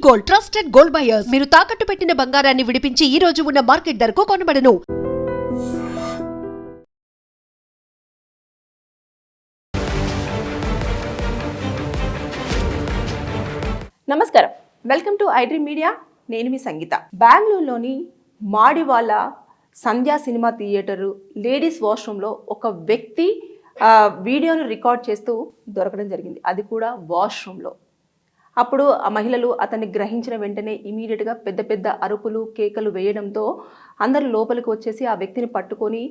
Gold, trusted gold buyers. మీరు తాకట్టు పెట్టిన బంగారాన్ని విడిపించి ఈ రోజు ఉన్న మార్కెట్ ధరకు కొనబడను. నమస్కారం, వెల్కమ్ టు ఐడ్రీమ్ మీడియా. నేను మీ సంగీత. బెంగళూరులోని మాడివాల సంధ్యా సినిమా థియేటరు లేడీస్ వాష్రూమ్లో ఒక వ్యక్తి వీడియోను రికార్డ్ చేస్తూ దొరకడం జరిగింది. అది కూడా వాష్రూమ్లో. అప్పుడు ఆ మహిళలు అతన్ని గ్రహించిన వెంటనే ఇమీడియట్గా పెద్ద పెద్ద అరుపులు కేకలు వేయడంతో అందరూ లోపలికి వచ్చేసి ఆ వ్యక్తిని పట్టుకొని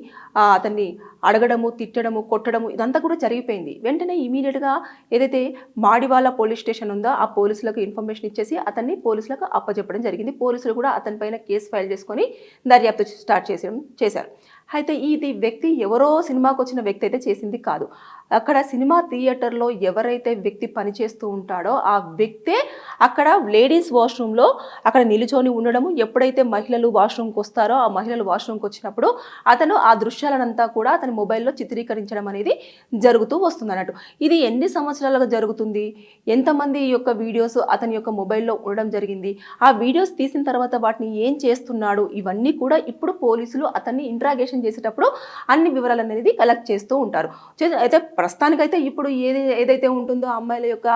అతన్ని అడగడము, తిట్టడము, కొట్టడము ఇదంతా కూడా జరిగిపోయింది. వెంటనే ఇమీడియట్గా ఏదైతే మాడివాల పోలీస్ స్టేషన్ ఉందో ఆ పోలీసులకు ఇన్ఫర్మేషన్ ఇచ్చేసి అతన్ని పోలీసులకు అప్పచెప్పడం జరిగింది. పోలీసులు కూడా అతని పైన కేసు ఫైల్ చేసుకొని దర్యాప్తు స్టార్ట్ చేశారు. అయితే ఇది వ్యక్తి ఎవరో సినిమాకి వచ్చిన వ్యక్తి అయితే చేసింది కాదు. అక్కడ సినిమా థియేటర్లో ఎవరైతే వ్యక్తి పనిచేస్తూ ఉంటాడో ఆ వ్యక్తే అక్కడ లేడీస్ వాష్రూమ్లో అక్కడ నిలుచొని ఉండడము. ఎప్పుడైతే మహిళలు వాష్రూమ్కి వస్తారో ఆ మహిళలు వాష్రూమ్కి వచ్చినప్పుడు అతను ఆ దృశ్యాలనంతా కూడా అతని మొబైల్లో చిత్రీకరించడం అనేది జరుగుతూ వస్తుంది అన్నట్టు. ఇది ఎన్ని సంవత్సరాలుగా జరుగుతుంది, ఎంతమంది యొక్క వీడియోస్ అతని యొక్క మొబైల్లో ఉండడం జరిగింది, ఆ వీడియోస్ తీసిన తర్వాత వాటిని ఏం చేస్తున్నాడు, ఇవన్నీ కూడా ఇప్పుడు పోలీసులు అతన్ని ఇంట్రాగేషన్ చేసేటప్పుడు అన్ని వివరాలు అనేది కలెక్ట్ చేస్తూ ఉంటారు. అయితే ప్రస్తుతానికైతే ఇప్పుడు ఏదైతే ఉంటుందో అమ్మాయిల యొక్క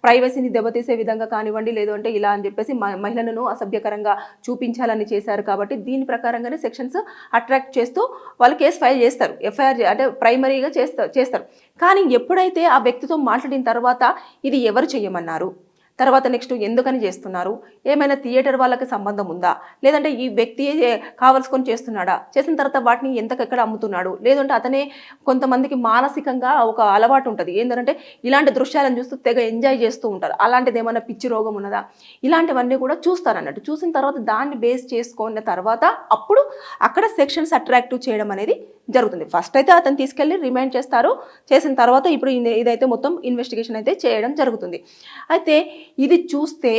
ప్రైవసీని దెబ్బతీసే విధంగా కానివ్వండి, లేదు అంటే ఇలా అని చెప్పేసి మహిళలను అసభ్యకరంగా చూపించాలని చేశారు. కాబట్టి దీని ప్రకారంగానే సెక్షన్స్ అట్రాక్ట్ చేస్తూ వాళ్ళు కేసు ఫైల్ చేస్తారు. ఎఫ్ఐఆర్ అంటే ప్రైమరీగా చేస్తారు. కానీ ఎప్పుడైతే ఆ వ్యక్తితో మాట్లాడిన తర్వాత ఇది ఎవరు చేయమన్నారు, తర్వాత నెక్స్ట్ ఎందుకని చేస్తున్నారు, ఏమైనా థియేటర్ వాళ్ళకి సంబంధం ఉందా, లేదంటే ఈ వ్యక్తి కావాల్సుకొని చేస్తున్నాడా, చేసిన తర్వాత వాటిని ఎంతకెక్కడ అమ్ముతున్నాడు, లేదంటే అతనే కొంతమందికి మానసికంగా ఒక అలవాటు ఉంటుంది ఏంటంటే ఇలాంటి దృశ్యాలను చూస్తూ తెగ ఎంజాయ్ చేస్తూ ఉంటారు. అలాంటిది ఏమైనా పిచ్చి రోగం ఉన్నదా, ఇలాంటివన్నీ కూడా చూస్తారు అన్నట్టు. చూసిన తర్వాత దాన్ని బేస్ చేసుకున్న తర్వాత అప్పుడు అక్కడ సెక్షన్స్ అట్రాక్టివ్ చేయడం అనేది జరుగుతుంది. ఫస్ట్ అయితే అతను తీసుకెళ్ళి రిమైండ్ చేస్తారు. చేసిన తర్వాత ఇప్పుడు ఇదైతే మొత్తం ఇన్వెస్టిగేషన్ అయితే చేయడం జరుగుతుంది. అయితే ఇది చూస్తే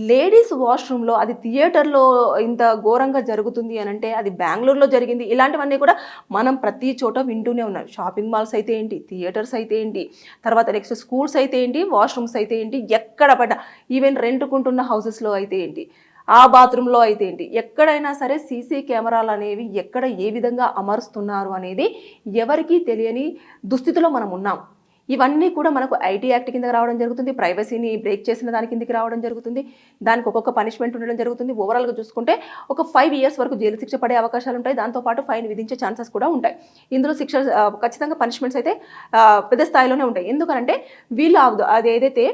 లేడీస్ వాష్రూమ్లో అది థియేటర్లో ఇంత ఘోరంగా జరుగుతుంది అని అంటే అది బెంగళూరులో జరిగింది. ఇలాంటివన్నీ కూడా మనం ప్రతి చోట వింటూనే ఉన్నాం. షాపింగ్ మాల్స్ అయితే ఏంటి, థియేటర్స్ అయితే ఏంటి, తర్వాత నెక్స్ట్ స్కూల్స్ అయితే ఏంటి, వాష్రూమ్స్ అయితే ఏంటి, ఎక్కడ పడ్డా ఈవెన్ రెంట్కుంటున్న హౌసెస్లో అయితే ఏంటి, ఆ బాత్రూంలో అయితే ఏంటి, ఎక్కడైనా సరే సీసీ కెమెరాలు అనేవి ఎక్కడ ఏ విధంగా అమరుస్తున్నారు అనేది ఎవరికీ తెలియని దుస్థితిలో మనం ఉన్నాం. ఇవన్నీ కూడా మనకు ఐటీ యాక్ట్ కిందకి రావడం జరుగుతుంది. ప్రైవసీని బ్రేక్ చేసిన దాని కిందకి రావడం జరుగుతుంది. దానికి ఒక్కొక్క పనిష్మెంట్ ఉండడం జరుగుతుంది. ఓవరాల్గా చూసుకుంటే ఒక 5 years వరకు జైలు శిక్ష పడే అవకాశాలు ఉంటాయి. దాంతోపాటు ఫైన్ విధించే ఛాన్సెస్ కూడా ఉంటాయి. ఇందులో శిక్ష ఖచ్చితంగా పనిష్మెంట్స్ అయితే పెద్ద స్థాయిలోనే ఉంటాయి. ఎందుకంటే వీళ్ళు అది ఏదైతే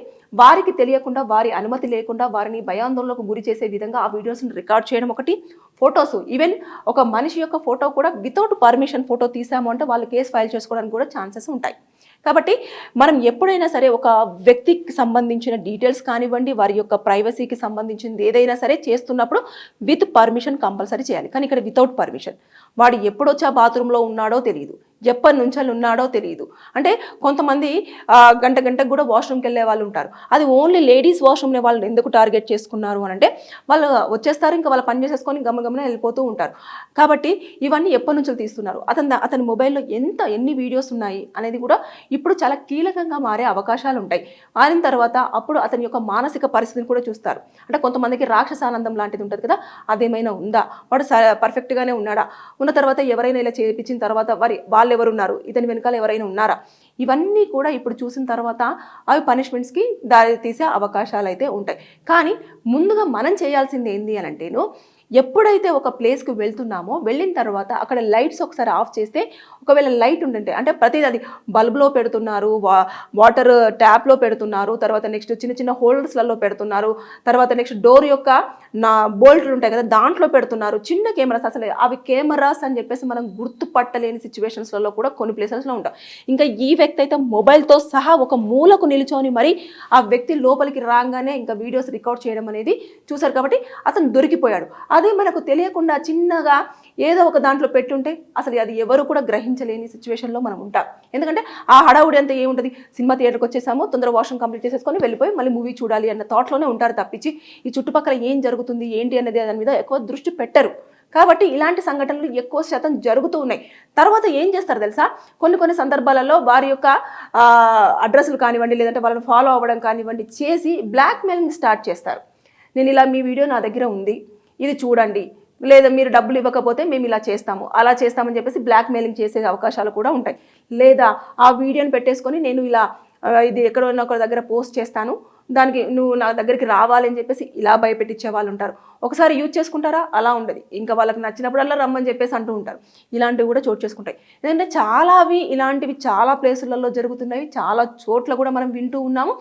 వారికి తెలియకుండా, వారి అనుమతి లేకుండా వారిని భయాందోళనకు గురి చేసే విధంగా ఆ వీడియోస్ని రికార్డ్ చేయడం ఒకటి, ఫొటోస్ ఈవెన్ ఒక మనిషి యొక్క ఫోటో కూడా వితౌట్ పర్మిషన్ ఫోటో తీసాము అంటే వాళ్ళు కేసు ఫైల్ చేసుకోవడానికి కూడా ఛాన్సెస్ ఉంటాయి. కాబట్టి మనం ఎప్పుడైనా సరే ఒక వ్యక్తికి సంబంధించిన డీటెయిల్స్ కానివ్వండి, వారి యొక్క ప్రైవసీకి సంబంధించింది ఏదైనా సరే చేస్తున్నప్పుడు విత్ పర్మిషన్ కంపల్సరీ చేయాలి. కానీ ఇక్కడ వితౌట్ పర్మిషన్, వాడు ఎప్పుడొచ్చి ఆ బాత్రూంలో ఉన్నాడో తెలియదు, ఎప్పటి నుంచి ఉన్నాడో తెలియదు. అంటే కొంతమంది గంటకు కూడా వాష్రూమ్కి వెళ్ళే వాళ్ళు ఉంటారు. అది ఓన్లీ లేడీస్ వాష్రూమ్ని వాళ్ళు ఎందుకు టార్గెట్ చేసుకున్నారు అని అంటే వాళ్ళు వచ్చేస్తారు, ఇంకా వాళ్ళ పని చేసేసుకొని గమగమనే వెళ్ళిపోతూ ఉంటారు. కాబట్టి ఇవన్నీ ఎప్పటి నుంచి తీస్తున్నారు, అతని మొబైల్లో ఎన్ని వీడియోస్ ఉన్నాయి అనేది కూడా ఇప్పుడు చాలా కీలకంగా మారే అవకాశాలు ఉంటాయి. మారిన తర్వాత అప్పుడు అతని యొక్క మానసిక పరిస్థితిని కూడా చూస్తారు. అంటే కొంతమందికి రాక్షసానందం లాంటిది ఉంటుంది కదా, అదేమైనా ఉందా, వాడు పర్ఫెక్ట్గానే ఉన్నాడా, ఉన్న తర్వాత ఎవరైనా ఇలా చేయించిన తర్వాత వాళ్ళు ఎవరున్నారు, ఇతని వెనకాల ఎవరైనా ఉన్నారా, ఇవన్నీ కూడా ఇప్పుడు చూసిన తర్వాత అవి పనిష్మెంట్స్కి దారి తీసే అవకాశాలు అయితే ఉంటాయి. కానీ ముందుగా మనం చేయాల్సింది ఏంటి అని అంటేను, ఎప్పుడైతే ఒక ప్లేస్కి వెళ్తున్నామో వెళ్ళిన తర్వాత అక్కడ లైట్స్ ఒకసారి ఆఫ్ చేస్తే, ఒకవేళ లైట్ ఉంటుంటే అంటే ప్రతిదీ అది బల్బ్లో పెడుతున్నారు, వాటర్ ట్యాప్లో పెడుతున్నారు, తర్వాత నెక్స్ట్ చిన్న చిన్న హోల్డర్స్లలో పెడుతున్నారు, తర్వాత నెక్స్ట్ డోర్ యొక్క బోల్ట్లు ఉంటాయి కదా దాంట్లో పెడుతున్నారు, చిన్న కెమెరాస్, అసలు అవి కెమెరాస్ అని చెప్పేసి మనం గుర్తుపట్టలేని సిచ్యువేషన్స్లలో కూడా కొన్ని ప్లేసెస్లో ఉంటాం. ఇంకా ఈ వ్యక్తి అయితే మొబైల్తో సహా ఒక మూలకు నిల్చొని మరి ఆ వ్యక్తి లోపలికి రాగానే ఇంకా వీడియోస్ రికార్డ్ చేయడం అనేది చూశారు. కాబట్టి అతను దొరికిపోయాడు. అదే మనకు తెలియకుండా చిన్నగా ఏదో ఒక దాంట్లో పెట్టుంటే అసలు అది ఎవరు కూడా గ్రహించలేని సిచ్యువేషన్లో మనం ఉంటాం. ఎందుకంటే ఆ హడావుడి అంతా ఏముంటుంది, సినిమా థియేటర్కి వచ్చేసాము, తొందర వాష్రూమ్ కంప్లీట్ చేసేసుకొని వెళ్ళిపోయి మళ్ళీ మూవీ చూడాలి అన్న థాట్లోనే ఉంటారు తప్పించి ఈ చుట్టుపక్కల ఏం జరుగుతుంది ఏంటి అనేది దాని మీద ఎక్కువ దృష్టి పెట్టరు. కాబట్టి ఇలాంటి సంఘటనలు ఎక్కువ శాతం జరుగుతూ ఉన్నాయి. తర్వాత ఏం చేస్తారు తెలుసా, కొన్ని సందర్భాలలో వారి యొక్క అడ్రస్లు కానివ్వండి, లేదంటే వాళ్ళని ఫాలో అవ్వడం కానివ్వండి చేసి బ్లాక్మెయిలింగ్ స్టార్ట్ చేస్తారు. నేను ఇలా మీ వీడియో నా దగ్గర ఉంది, ఇది చూడండి, లేదా మీరు డబ్బులు ఇవ్వకపోతే మేము ఇలా చేస్తాము, అలా చేస్తామని చెప్పేసి బ్లాక్మెయిలింగ్ చేసే అవకాశాలు కూడా ఉంటాయి. లేదా ఆ వీడియోని పెట్టేసుకొని నేను ఇలా ఇది ఎక్కడో ఒకరి దగ్గర పోస్ట్ చేస్తాను, దానికి నువ్వు నా దగ్గరికి రావాలని చెప్పేసి ఇలా భయపెట్టించే వాళ్ళు ఉంటారు. ఒకసారి యూజ్ చేసుకుంటారా, అలా ఉండదు, ఇంకా వాళ్ళకి నచ్చినప్పుడల్లా రమ్మని చెప్పేసి అంటూ ఉంటారు. ఇలాంటివి కూడా చోటు చేసుకుంటాయి. ఎందుకంటే ఇలాంటివి చాలా ప్లేసులలో జరుగుతున్నాయి, చాలా చోట్ల కూడా మనం వింటూ ఉన్నాము.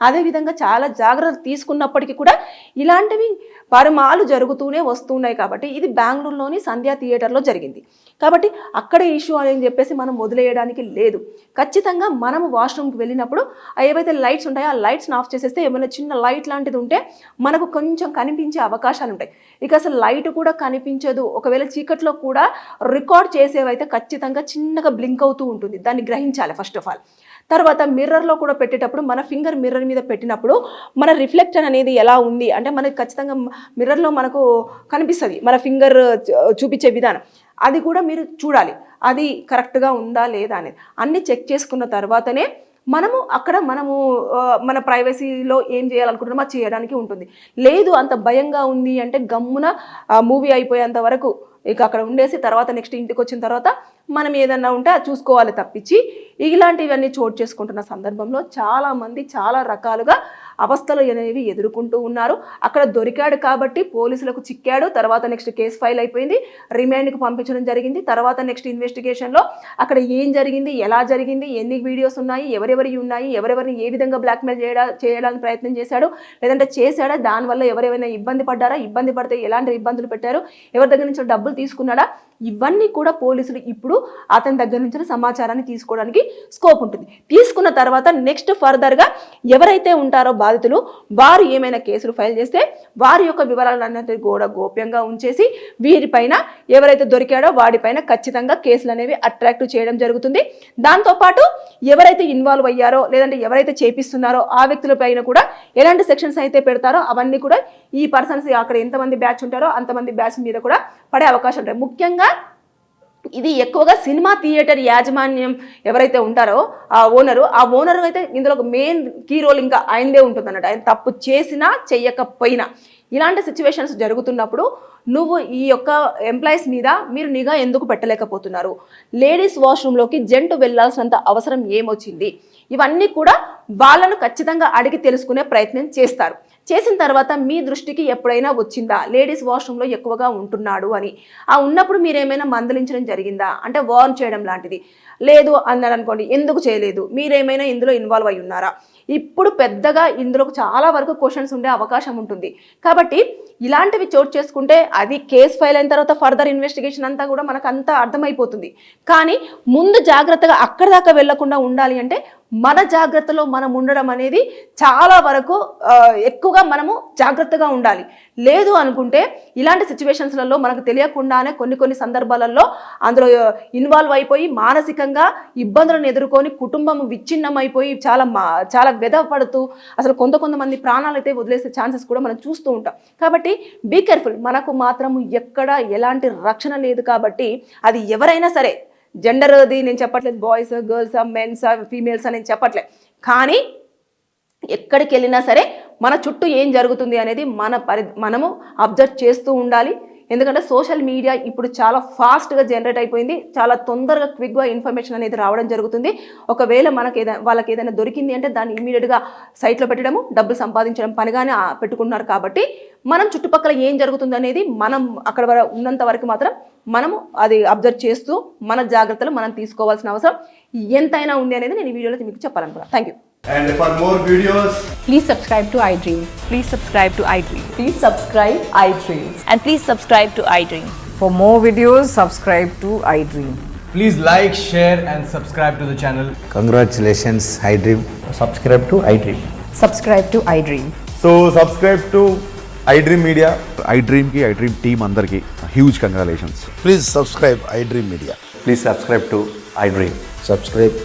అదేవిధంగా చాలా జాగ్రత్తలు తీసుకున్నప్పటికీ కూడా ఇలాంటివి పరమాలు జరుగుతూనే వస్తున్నాయి. కాబట్టి ఇది బెంగళూరులోని సంధ్యా థియేటర్లో జరిగింది కాబట్టి అక్కడే ఇష్యూ అని చెప్పేసి మనం వదిలేయడానికి లేదు. ఖచ్చితంగా మనము వాష్రూమ్కి వెళ్ళినప్పుడు ఏవైతే లైట్స్ ఉంటాయో ఆ లైట్స్ని ఆఫ్ చేసేస్తే ఏమైనా చిన్న లైట్ లాంటిది ఉంటే మనకు కొంచెం కనిపించే అవకాశాలు ఉంటాయి. ఇక అసలు లైట్ కూడా కనిపించదు, ఒకవేళ చీకట్లో కూడా రికార్డ్ చేసేవైతే ఖచ్చితంగా చిన్నగా బ్లింక్ అవుతూ ఉంటుంది, దాన్ని గ్రహించాలి ఫస్ట్ ఆఫ్ ఆల్. తర్వాత మిర్రర్లో కూడా పెట్టేటప్పుడు మన ఫింగర్ మిర్రర్ మీద పెట్టినప్పుడు మన రిఫ్లెక్షన్ అనేది ఎలా ఉంది అంటే మనకి ఖచ్చితంగా మిర్రర్లో మనకు కనిపిస్తుంది మన ఫింగర్ చూపించే విధానం, అది కూడా మీరు చూడాలి, అది కరెక్ట్గా ఉందా లేదా అనేది అన్నీ చెక్ చేసుకున్న తర్వాతనే మనము మన ప్రైవసీలో ఏం చేయాలనుకుంటున్నామో అది చేయడానికి ఉంటుంది. లేదు అంత భయంగా ఉంది అంటే గమ్మున మూవీ అయిపోయేంత వరకు ఇక అక్కడ ఉండేసి తర్వాత నెక్స్ట్ ఇంటికి వచ్చిన తర్వాత మనం ఏదన్నా ఉంటే అది చూసుకోవాలి తప్పించి ఇలాంటివన్నీ చోటు చేసుకుంటున్న సందర్భంలో చాలామంది చాలా రకాలుగా అవస్థలు అనేవి ఎదుర్కొంటూ ఉన్నారు. అక్కడ దొరికాడు కాబట్టి పోలీసులకు చిక్కాడు, తర్వాత నెక్స్ట్ కేసు ఫైల్ అయిపోయింది, రిమాండ్కి పంపించడం జరిగింది. తర్వాత నెక్స్ట్ ఇన్వెస్టిగేషన్లో అక్కడ ఏం జరిగింది, ఎలా జరిగింది, ఎన్ని వీడియోస్ ఉన్నాయి, ఎవరెవరి ఉన్నాయి, ఎవరెవరిని ఏ విధంగా బ్లాక్మెయిల్ చేయడానికి ప్రయత్నం చేశాడు, లేదంటే చేశాడా, దానివల్ల ఎవరెవరైనా ఇబ్బంది పడ్డారా, ఇబ్బంది పడితే ఎలాంటి ఇబ్బందులు పెట్టారు, ఎవరి దగ్గర నుంచి డబ్బులు తీసుకున్నాడా, ఇవన్నీ కూడా పోలీసులు ఇప్పుడు అతని దగ్గర నుంచి సమాచారాన్ని తీసుకోవడానికి స్కోప్ ఉంటుంది. తీసుకున్న తర్వాత నెక్స్ట్ ఫర్దర్గా ఎవరైతే ఉంటారో బాధితులు వారు ఏమైనా కేసులు ఫైల్ చేస్తే వారి యొక్క వివరాలన్నింటినీ కూడా గోప్యంగా ఉంచేసి వీరిపైన ఎవరైతే దొరికాడో వాడిపైన ఖచ్చితంగా కేసులు అనేవి అట్రాక్ట్ చేయడం జరుగుతుంది. దాంతోపాటు ఎవరైతే ఇన్వాల్వ్ అయ్యారో లేదంటే ఎవరైతే చేపిస్తున్నారో ఆ వ్యక్తుల పైన కూడా ఎలాంటి సెక్షన్స్ అయితే పెడతారో అవన్నీ కూడా ఈ పర్సన్స్ అక్కడ ఎంతమంది బ్యాచ్ ఉంటారో అంతమంది బ్యాచ్ మీద కూడా పడే అవకాశం ఉంటాయి. ముఖ్యంగా ఇది ఎక్కువగా సినిమా థియేటర్ యాజమాన్యం ఎవరైతే ఉంటారో ఆ ఓనరు అయితే ఇందులో ఒక మెయిన్ కీ రోల్ ఇంకా ఆయనదే ఉంటుంది అన్నట్టు. ఆయన తప్పు చేసినా చెయ్యకపోయినా ఇలాంటి సిచ్యువేషన్స్ జరుగుతున్నప్పుడు నువ్వు ఈ యొక్క ఎంప్లాయీస్ మీద మీరు నిఘా ఎందుకు పెట్టలేకపోతున్నారు, లేడీస్ వాష్రూమ్లోకి జెంట్ వెళ్లాల్సినంత అవసరం ఏమొచ్చింది, ఇవన్నీ కూడా వాళ్ళను ఖచ్చితంగా అడిగి తెలుసుకునే ప్రయత్నం చేస్తారు. చేసిన తర్వాత మీ దృష్టికి ఎప్పుడైనా వచ్చిందా లేడీస్ వాష్రూమ్లో ఎక్కువగా ఉంటున్నాడు అని, ఆ ఉన్నప్పుడు మీరేమైనా మందలించడం జరిగిందా అంటే వార్న్ చేయడం లాంటిది, లేదు అన్నారు అనుకోండి ఎందుకు చేయలేదు, మీరేమైనా ఇందులో ఇన్వాల్వ్ అయి ఉన్నారా, ఇప్పుడు పెద్దగా ఇందులో చాలా వరకు క్వశ్చన్స్ ఉండే అవకాశం ఉంటుంది. కాబట్టి ఇలాంటివి చోటు చేసుకుంటే అది కేసు ఫైల్ అయిన తర్వాత ఫర్దర్ ఇన్వెస్టిగేషన్ అంతా కూడా మనకు అంతా అర్థమైపోతుంది. కానీ ముందు జాగ్రత్తగా అక్కడి దాకా వెళ్లకుండా ఉండాలి అంటే మన జాగ్రత్తలో మనం ఉండడం అనేది చాలా వరకు ఎక్కువగా మనము జాగ్రత్తగా ఉండాలి. లేదు అనుకుంటే ఇలాంటి సిచ్యువేషన్స్లలో మనకు తెలియకుండానే కొన్ని సందర్భాలలో అందులో ఇన్వాల్వ్ అయిపోయి మానసికంగా ఇబ్బందులను ఎదుర్కొని కుటుంబం విచ్ఛిన్నం అయిపోయి చాలా వ్యధపడుతూ అసలు కొంతమంది ప్రాణాలు అయితే వదిలేసే ఛాన్సెస్ కూడా మనం చూస్తూ ఉంటాం. కాబట్టి బీ కేర్ఫుల్, మనకు మాత్రం ఎక్కడ ఎలాంటి రక్షణ లేదు. కాబట్టి అది ఎవరైనా సరే, జెండర్ అది నేను చెప్పట్లేదు, బాయ్స్ గర్ల్స్ మెన్స్ ఫీమేల్స్ అని నేను చెప్పట్లేదు, కానీ ఎక్కడికి వెళ్ళినా సరే మన చుట్టూ ఏం జరుగుతుంది అనేది మనము అబ్జర్వ్ చేస్తూ ఉండాలి. ఎందుకంటే సోషల్ మీడియా ఇప్పుడు చాలా ఫాస్ట్గా జనరేట్ అయిపోయింది, చాలా తొందరగా క్విక్గా ఇన్ఫర్మేషన్ అనేది రావడం జరుగుతుంది. ఒకవేళ వాళ్ళకి ఏదైనా దొరికింది అంటే దాన్ని ఇమీడియట్గా సైట్లో పెట్టడము, డబ్బులు సంపాదించడం పనిగానే పెట్టుకున్నారు. కాబట్టి మనం చుట్టుపక్కల ఏం జరుగుతుంది అనేది మనం అక్కడ ఉన్నంత వరకు మాత్రం మనము అది అబ్జర్వ్ చేస్తూ మన జాగ్రత్తలు మనం తీసుకోవాల్సిన అవసరం ఎంతైనా ఉంది అనేది నేను ఈ వీడియోలో మీకు చెప్పాలనుకున్నాను. Thank you. And for more videos, Please subscribe to iDream. Please subscribe to iDream. Please subscribe iDream. And please subscribe to iDream. For more videos, subscribe to iDream. please like, share and subscribe to the channel. Congratulations, iDream. subscribe to iDream. Subscribe to iDream. So subscribe to iDream Media. iDream ki iDream team andarki huge congratulations. Please subscribe iDream Media. Please subscribe to iDream. Subscribe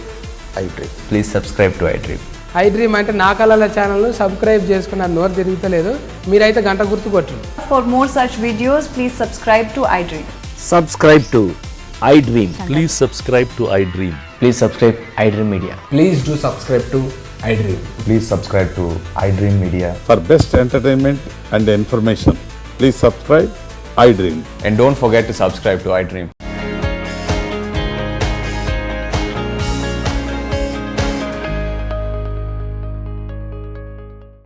iDream. Please subscribe to iDream. iDream అంటే నా కళల ఛానల్ను subscribe చేసుకున్న నోరు తిరుగుతలేదు, మీరైతే గంట గుర్తు కొట్టండి. For more such videos, please subscribe to iDream. Subscribe to iDream. Please subscribe to iDream. Please subscribe iDream Media. Please do subscribe to iDream. Please subscribe to iDream Media. For best entertainment and information, please subscribe iDream. And don't forget to subscribe to iDream.